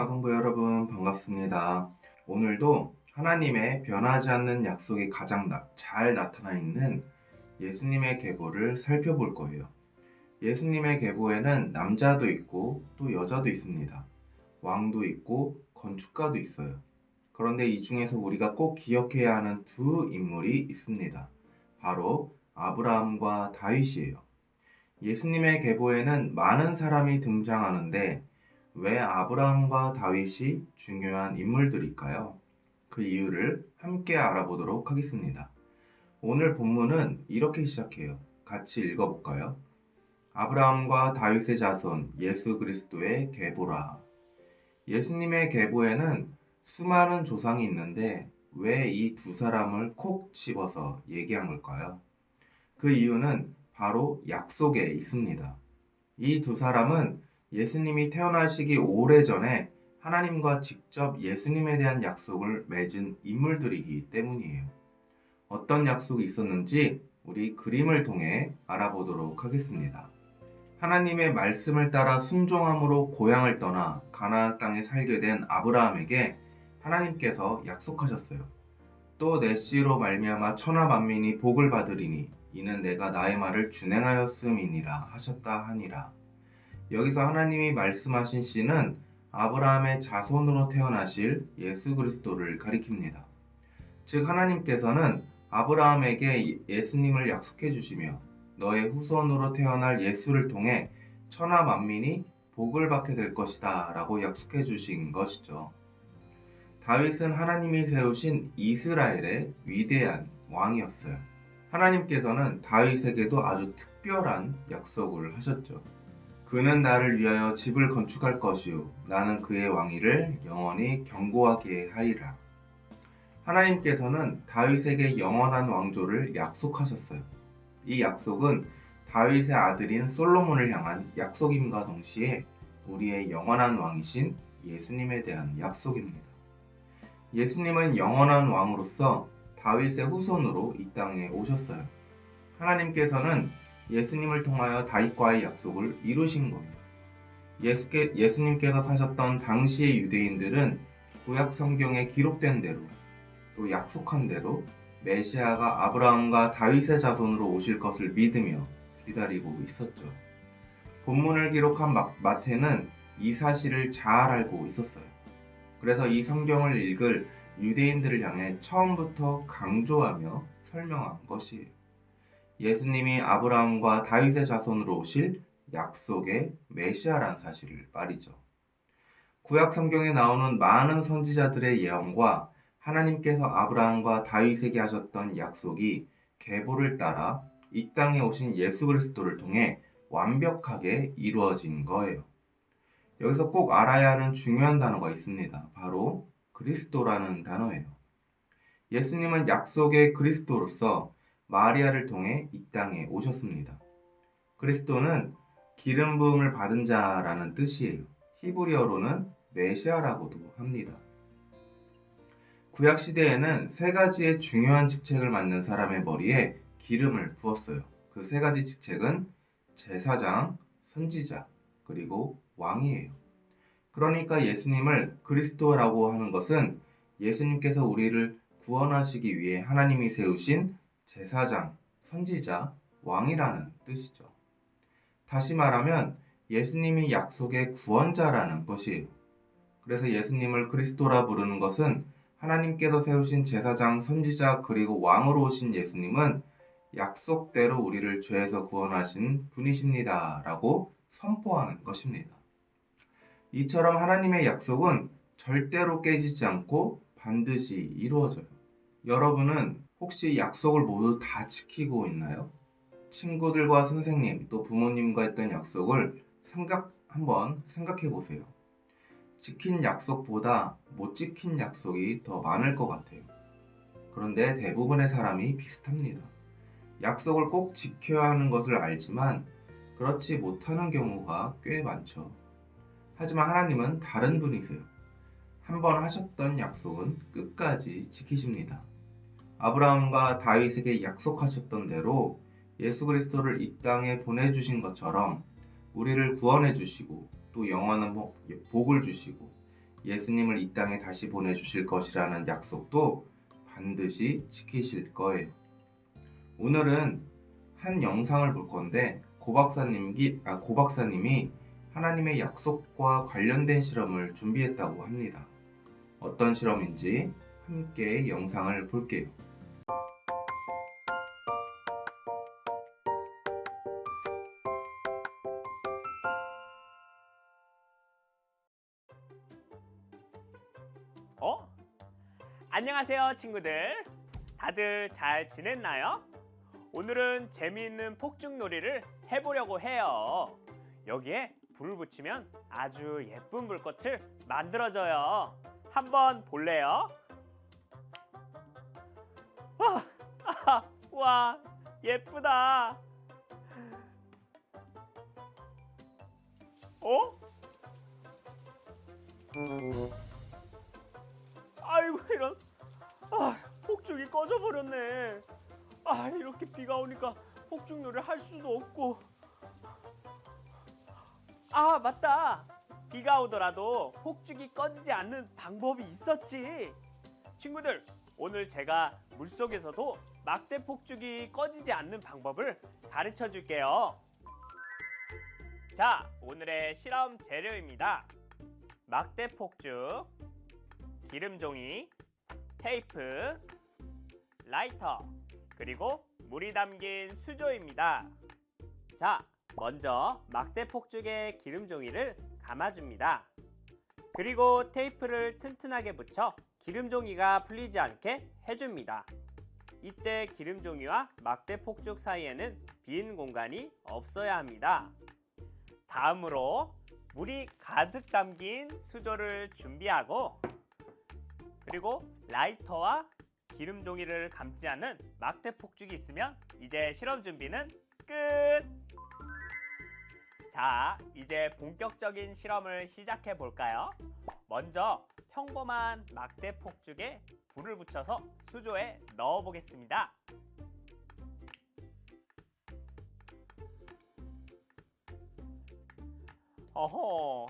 아동부 여러분 반갑습니다. 오늘도 하나님의 변하지 않는 약속이 가장 잘 나타나 있는 예수님의 계보를 살펴볼 거예요. 예수님의 계보에는 남자도 있고 또 여자도 있습니다. 왕도 있고 건축가도 있어요. 그런데 이 중에서 우리가 꼭 기억해야 하는 두 인물이 있습니다. 바로 아브라함과 다윗이에요. 예수님의 계보에는 많은 사람이 등장하는데 왜 아브라함과 다윗이 중요한 인물들일까요? 그 이유를 함께 알아보도록 하겠습니다. 오늘 본문은 이렇게 시작해요. 같이 읽어볼까요? 아브라함과 다윗의 자손 예수 그리스도의 계보라. 예수님의 계보에는 수많은 조상이 있는데 왜 이 두 사람을 콕 집어서 얘기한 걸까요? 그 이유는 바로 약속에 있습니다. 이 두 사람은 예수님이 태어나시기 오래전에 하나님과 직접 예수님에 대한 약속을 맺은 인물들이기 때문이에요. 어떤 약속이 있었는지 우리 그림을 통해 알아보도록 하겠습니다. 하나님의 말씀을 따라 순종함으로 고향을 떠나 가나안 땅에 살게 된 아브라함에게 하나님께서 약속하셨어요. 또 내 씨로 말미암아 천하 만민이 복을 받으리니 이는 내가 나의 말을 준행하였음이니라 하셨다 하니라. 여기서 하나님이 말씀하신 씨는 아브라함의 자손으로 태어나실 예수 그리스도를 가리킵니다. 즉 하나님께서는 아브라함에게 예수님을 약속해 주시며 너의 후손으로 태어날 예수를 통해 천하 만민이 복을 받게 될 것이다 라고 약속해 주신 것이죠. 다윗은 하나님이 세우신 이스라엘의 위대한 왕이었어요. 하나님께서는 다윗에게도 아주 특별한 약속을 하셨죠. 그는 나를 위하여 집을 건축할 것이요 나는 그의 왕위를 영원히 견고하게 하리라. 하나님께서는 다윗에게 영원한 왕조를 약속하셨어요. 이 약속은 다윗의 아들인 솔로몬을 향한 약속임과 동시에 우리의 영원한 왕이신 예수님에 대한 약속입니다. 예수님은 영원한 왕으로서 다윗의 후손으로 이 땅에 오셨어요. 하나님께서는 예수님을 통하여 다윗과의 약속을 이루신 거예요. 예수님께서 사셨던 당시의 유대인들은 구약 성경에 기록된 대로 또 약속한 대로 메시아가 아브라함과 다윗의 자손으로 오실 것을 믿으며 기다리고 있었죠. 본문을 기록한 마태는 이 사실을 잘 알고 있었어요. 그래서 이 성경을 읽을 유대인들을 향해 처음부터 강조하며 설명한 것이에요. 예수님이 아브라함과 다윗의 자손으로 오실 약속의 메시아란 사실을 말이죠. 구약 성경에 나오는 많은 선지자들의 예언과 하나님께서 아브라함과 다윗에게 하셨던 약속이 계보를 따라 이 땅에 오신 예수 그리스도를 통해 완벽하게 이루어진 거예요. 여기서 꼭 알아야 하는 중요한 단어가 있습니다. 바로 그리스도라는 단어예요. 예수님은 약속의 그리스도로서 마리아를 통해 이 땅에 오셨습니다. 그리스도는 기름 부음을 받은 자라는 뜻이에요. 히브리어로는 메시아라고도 합니다. 구약 시대에는 세 가지의 중요한 직책을 맡는 사람의 머리에 기름을 부었어요. 그 세 가지 직책은 제사장, 선지자, 그리고 왕이에요. 그러니까 예수님을 그리스도라고 하는 것은 예수님께서 우리를 구원하시기 위해 하나님이 세우신 제사장, 선지자, 왕이라는 뜻이죠. 다시 말하면 예수님이 약속의 구원자라는 것이에요. 그래서 예수님을 그리스도라 부르는 것은 하나님께서 세우신 제사장, 선지자, 그리고 왕으로 오신 예수님은 약속대로 우리를 죄에서 구원하신 분이십니다 라고 선포하는 것입니다. 이처럼 하나님의 약속은 절대로 깨지지 않고 반드시 이루어져요. 여러분은 혹시 약속을 모두 다 지키고 있나요? 친구들과 선생님 또 부모님과 했던 약속을 한번 생각해 보세요. 지킨 약속보다 못 지킨 약속이 더 많을 것 같아요. 그런데 대부분의 사람이 비슷합니다. 약속을 꼭 지켜야 하는 것을 알지만 그렇지 못하는 경우가 꽤 많죠. 하지만 하나님은 다른 분이세요. 한번 하셨던 약속은 끝까지 지키십니다. 아브라함과 다윗에게 약속하셨던 대로 예수 그리스도를 이 땅에 보내주신 것처럼 우리를 구원해 주시고 또 영원한 복을 주시고 예수님을 이 땅에 다시 보내주실 것이라는 약속도 반드시 지키실 거예요. 오늘은 한 영상을 볼 건데 고 박사님이 하나님의 약속과 관련된 실험을 준비했다고 합니다. 어떤 실험인지 함께 영상을 볼게요. 안녕하세요 친구들. 다들 잘 지냈나요? 오늘은 재미있는 폭죽놀이를 해보려고 해요. 여기에 불을 붙이면 아주 예쁜 불꽃을 만들어줘요. 한번 볼래요? 와, 예쁘다. 아이고 이런. 폭죽이 꺼져버렸네. 이렇게 비가 오니까 폭죽놀이를 할 수도 없고. 맞다. 비가 오더라도 폭죽이 꺼지지 않는 방법이 있었지. 친구들, 오늘 제가 물속에서도 막대 폭죽이 꺼지지 않는 방법을 가르쳐 줄게요. 자, 오늘의 실험 재료입니다. 막대 폭죽, 기름종이, 테이프, 라이터, 그리고 물이 담긴 수조입니다. 자, 먼저 막대 폭죽에 기름종이를 감아줍니다. 그리고 테이프를 튼튼하게 붙여 기름종이가 풀리지 않게 해줍니다. 이때 기름종이와 막대 폭죽 사이에는 빈 공간이 없어야 합니다. 다음으로 물이 가득 담긴 수조를 준비하고, 그리고 라이터와 기름 종이를 감지 않은 막대 폭죽이 있으면 이제 실험 준비는 끝! 자, 이제 본격적인 실험을 시작해 볼까요? 먼저 평범한 막대 폭죽에 불을 붙여서 수조에 넣어 보겠습니다.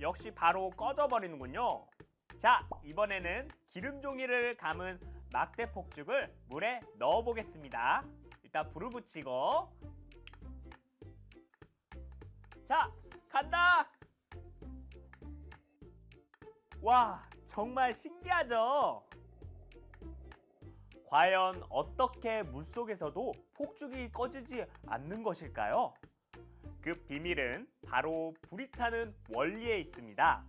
역시 바로 꺼져 버리는군요. 자, 이번에는 기름 종이를 감은 막대 폭죽을 물에 넣어 보겠습니다. 일단 불을 붙이고, 자, 간다! 와, 정말 신기하죠? 과연 어떻게 물속에서도 폭죽이 꺼지지 않는 것일까요? 그 비밀은 바로 불이 타는 원리에 있습니다.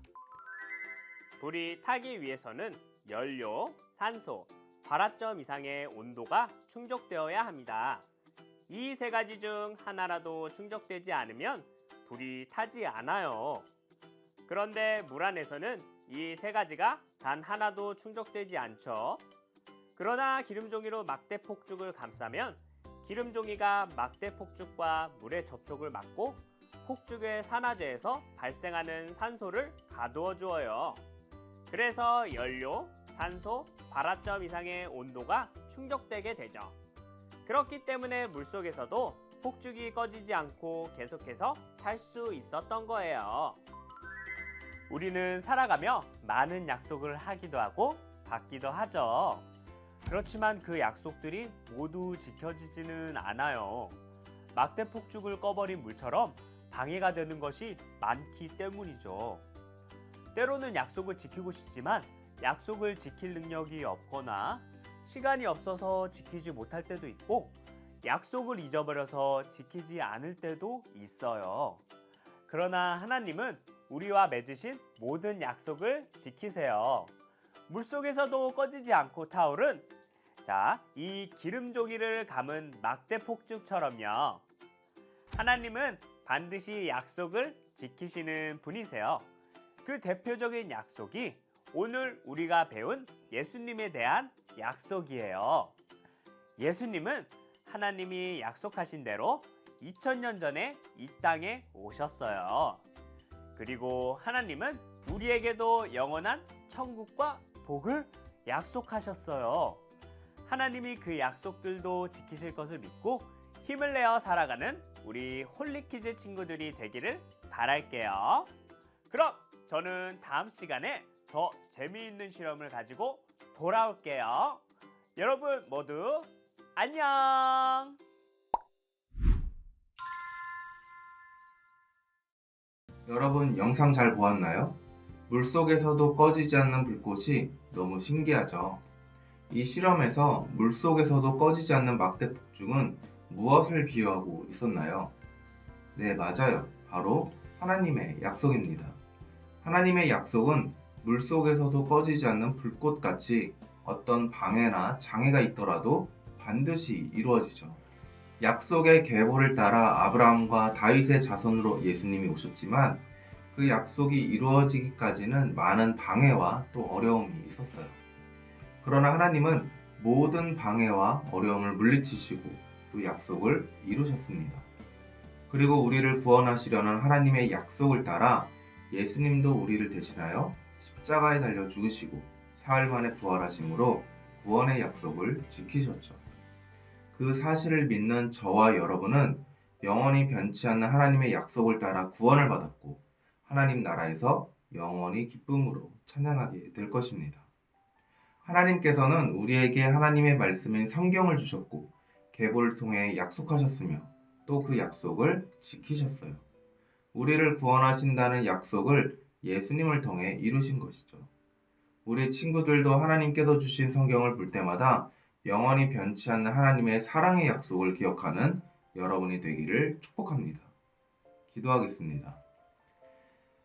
불이 타기 위해서는 연료, 산소, 발화점 이상의 온도가 충족되어야 합니다. 이 세 가지 중 하나라도 충족되지 않으면 불이 타지 않아요. 그런데 물 안에서는 이 세 가지가 단 하나도 충족되지 않죠. 그러나 기름종이로 막대 폭죽을 감싸면 기름종이가 막대 폭죽과 물의 접촉을 막고 폭죽의 산화제에서 발생하는 산소를 가두어 주어요. 그래서 연료, 산소, 발화점 이상의 온도가 충족되게 되죠. 그렇기 때문에 물속에서도 폭죽이 꺼지지 않고 계속해서 탈 수 있었던 거예요. 우리는 살아가며 많은 약속을 하기도 하고 받기도 하죠. 그렇지만 그 약속들이 모두 지켜지지는 않아요. 막대 폭죽을 꺼버린 물처럼 방해가 되는 것이 많기 때문이죠. 때로는 약속을 지키고 싶지만 약속을 지킬 능력이 없거나 시간이 없어서 지키지 못할 때도 있고, 약속을 잊어버려서 지키지 않을 때도 있어요. 그러나 하나님은 우리와 맺으신 모든 약속을 지키세요. 물속에서도 꺼지지 않고 타오른 이 기름 종이를 감은 막대 폭죽처럼요. 하나님은 반드시 약속을 지키시는 분이세요. 그 대표적인 약속이 오늘 우리가 배운 예수님에 대한 약속이에요. 예수님은 하나님이 약속하신 대로 2000년 전에 이 땅에 오셨어요. 그리고 하나님은 우리에게도 영원한 천국과 복을 약속하셨어요. 하나님이 그 약속들도 지키실 것을 믿고 힘을 내어 살아가는 우리 홀리키즈 친구들이 되기를 바랄게요. 그럼 저는 다음 시간에 더 재미있는 실험을 가지고 돌아올게요. 여러분 모두 안녕! 여러분 영상 잘 보았나요? 물속에서도 꺼지지 않는 불꽃이 너무 신기하죠? 이 실험에서 물속에서도 꺼지지 않는 막대 폭죽은 무엇을 비유하고 있었나요? 네, 맞아요. 바로 하나님의 약속입니다. 하나님의 약속은 물속에서도 꺼지지 않는 불꽃같이 어떤 방해나 장애가 있더라도 반드시 이루어지죠. 약속의 계보를 따라 아브라함과 다윗의 자손으로 예수님이 오셨지만 그 약속이 이루어지기까지는 많은 방해와 또 어려움이 있었어요. 그러나 하나님은 모든 방해와 어려움을 물리치시고 또 약속을 이루셨습니다. 그리고 우리를 구원하시려는 하나님의 약속을 따라 예수님도 우리를 대신하여 십자가에 달려 죽으시고 사흘 만에 부활하심으로 구원의 약속을 지키셨죠. 그 사실을 믿는 저와 여러분은 영원히 변치 않는 하나님의 약속을 따라 구원을 받았고 하나님 나라에서 영원히 기쁨으로 찬양하게 될 것입니다. 하나님께서는 우리에게 하나님의 말씀인 성경을 주셨고 계보를 통해 약속하셨으며 또 그 약속을 지키셨어요. 우리를 구원하신다는 약속을 예수님을 통해 이루신 것이죠. 우리 친구들도 하나님께서 주신 성경을 볼 때마다 영원히 변치 않는 하나님의 사랑의 약속을 기억하는 여러분이 되기를 축복합니다. 기도하겠습니다.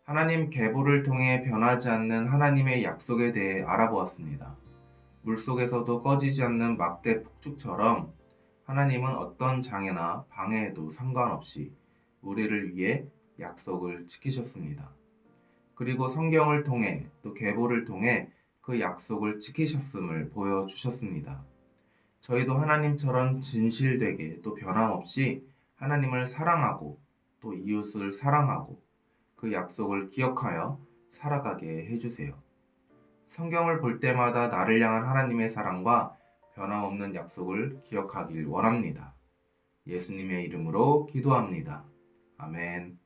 하나님 계보를 통해 변하지 않는 하나님의 약속에 대해 알아보았습니다. 물속에서도 꺼지지 않는 막대 폭죽처럼 하나님은 어떤 장애나 방해에도 상관없이 우리를 위해 약속을 지키셨습니다. 그리고 성경을 통해 또 계보를 통해 그 약속을 지키셨음을 보여주셨습니다. 저희도 하나님처럼 진실되게 또 변함없이 하나님을 사랑하고 또 이웃을 사랑하고 그 약속을 기억하여 살아가게 해주세요. 성경을 볼 때마다 나를 향한 하나님의 사랑과 변함없는 약속을 기억하길 원합니다. 예수님의 이름으로 기도합니다. 아멘.